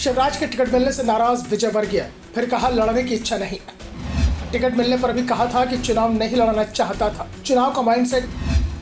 शिवराज के टिकट मिलने से नाराज विजय वर्गीय, फिर कहा लड़ने की इच्छा नहीं। टिकट मिलने पर भी कहा था कि चुनाव नहीं लड़ना चाहता था। चुनाव का माइंडसेट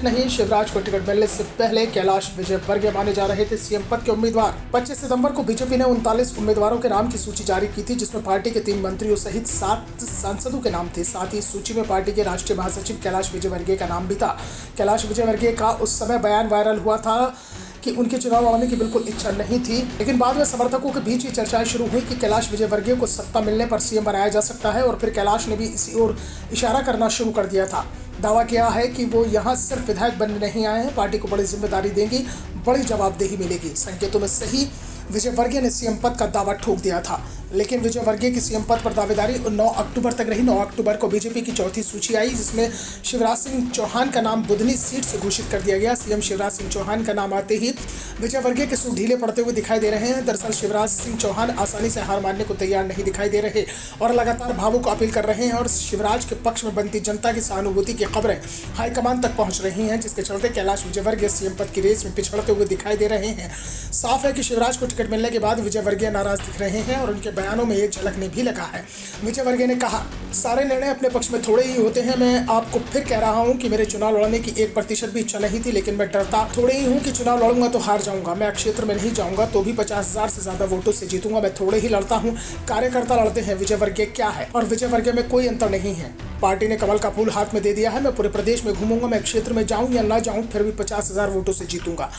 नहीं। शिवराज को टिकट मिलने से पहले कैलाश विजयवर्गीय माने जा रहे थे सीएम पद के उम्मीदवार। 25 सितंबर को बीजेपी ने 39 उम्मीदवारों के नाम की सूची जारी की थी, जिसमें पार्टी के 3 मंत्रियों सहित 7 सांसदों के नाम थे। साथ ही इस सूची में पार्टी के राष्ट्रीय महासचिव कैलाश विजयवर्गीय का नाम भी था। कैलाश विजयवर्गीय का उस समय बयान वायरल हुआ था कि उनके चुनाव लड़ने की बिल्कुल इच्छा नहीं थी, लेकिन बाद में समर्थकों के बीच ये चर्चाएं शुरू हुई कि कैलाश विजयवर्गीय को सत्ता मिलने पर सीएम बनाया जा सकता है, और फिर कैलाश ने भी इसी ओर इशारा करना शुरू कर दिया था। दावा किया है कि वो यहाँ सिर्फ विधायक बनने नहीं आए हैं, पार्टी को बड़ी जिम्मेदारी देंगी, बड़ी जवाबदेही मिलेगी। संकेतों में सही विजयवर्गीय ने सीएम पद का दावा ठोक दिया था, लेकिन विजयवर्गीय की सीएम पद पर दावेदारी 9 अक्टूबर तक रही। 9 अक्टूबर को बीजेपी की चौथी सूची आई, जिसमें शिवराज सिंह चौहान का नाम बुधनी सीट से घोषित कर दिया गया। सीएम शिवराज सिंह चौहान का नाम आते ही विजयवर्गीय के सूर ढीले पड़ते हुए दिखाई दे रहे हैं। दरअसल शिवराज सिंह चौहान आसानी से हार मानने को तैयार नहीं दिखाई दे रहे और लगातार भावुक अपील कर रहे हैं, और शिवराज के पक्ष में बनती जनता की सहानुभूति की खबरें हाईकमान तक पहुंच रही हैं, जिसके चलते कैलाश विजयवर्गीय सीएम पद की रेस में पिछड़ते हुए दिखाई दे रहे हैं। साफ है कि शिवराज को टिकट मिलने के बाद विजयवर्गीय नाराज दिख रहे हैं, और उनके बयानों में ये झलकने भी लगा है। विजयवर्गीय ने कहा, सारे निर्णय अपने पक्ष में थोड़े ही होते हैं। मैं आपको फिर कह रहा हूं कि मेरे चुनाव लड़ने की 1% भी इच्छा नहीं थी, लेकिन मैं डरता थोड़े ही हूं कि चुनाव लड़ूंगा तो हार जाऊंगा। मैं क्षेत्र में नहीं जाऊंगा तो भी 50,000 से ज्यादा वोटों से जीतूंगा। मैं थोड़े ही लड़ता हूं, कार्यकर्ता लड़ते हैं। विजयवर्गीय क्या है और विजयवर्गीय में कोई अंतर नहीं है। पार्टी ने कमल का फूल हाथ में दे दिया है। मैं पूरे प्रदेश में घूमूंगा, मैं क्षेत्र में जाऊं या ना जाऊं, फिर भी 50,000 वोटों से जीतूंगा।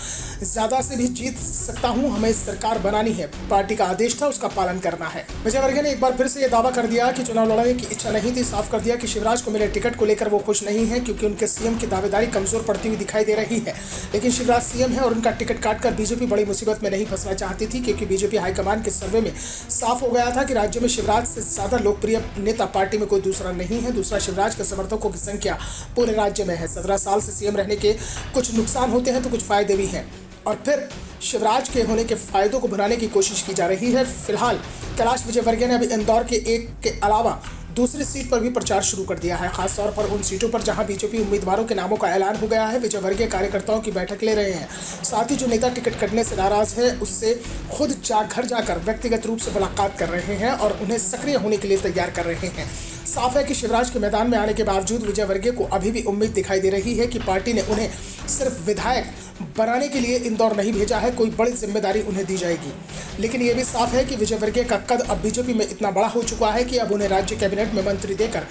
ज्यादा से भी जीत सकता हूं। हमें सरकार बनानी है, पार्टी का आदेश था, उसका पालन करना है। विजयवर्गीय ने एक बार फिर से यह दावा कर दिया कि चुनाव लड़ने की इच्छा नहीं थी। साफ कर दिया कि शिवराज को मिले टिकट को लेकर वो खुश नहीं है, क्योंकि उनके सीएम की दावेदारी कमजोर पड़ती हुई दिखाई दे रही है। लेकिन शिवराज सीएम है और उनका टिकट काटकर बीजेपी बड़ी मुसीबत में नहीं फंसना चाहती थी, क्योंकि बीजेपी हाईकमान के सर्वे में साफ हो गया था कि राज्य में शिवराज से ज्यादा लोकप्रिय नेता पार्टी में कोई दूसरा नहीं है। दूसरा, शिवराज के समर्थकों की संख्या पूरे राज्य में है। 17 साल से सीएम रहने के कुछ नुकसान होते हैं तो कुछ फायदे भी हैं, और फिर शिवराज के होने के फायदों को भुनाने की कोशिश की जा रही है। फिलहाल कैलाश विजयवर्गीय ने अभी इंदौर के एक के अलावा दूसरी सीट पर भी प्रचार शुरू कर दिया है, खासतौर पर उन सीटों पर जहां बीजेपी उम्मीदवारों के नामों का ऐलान हो गया है। विजयवर्गीय कार्यकर्ताओं की बैठक ले रहे हैं। साथ ही जो नेता टिकट कटने से नाराज है, उससे खुद घर जाकर व्यक्तिगत रूप से मुलाकात कर रहे हैं और उन्हें सक्रिय होने के लिए तैयार कर रहे हैं। साफ है कि शिवराज के मैदान में आने के बावजूद विजयवर्गीय को अभी भी उम्मीद दिखाई दे रही है कि पार्टी ने उन्हें सिर्फ विधायक बनाने के लिए इंदौर नहीं भेजा है, कोई बड़ी जिम्मेदारी उन्हें दी जाएगी। लेकिन यह भी साफ है कि विजयवर्गीय का कद अब बीजेपी में इतना बड़ा हो चुका है कि अब उन्हें राज्य कैबिनेट में मंत्री देकर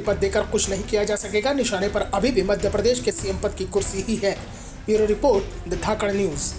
पद देकर कुछ नहीं किया जा सकेगा। निशाने पर अभी भी मध्य प्रदेश के सीएम पद की कुर्सी ही है। Bureau report, the Dhakad news.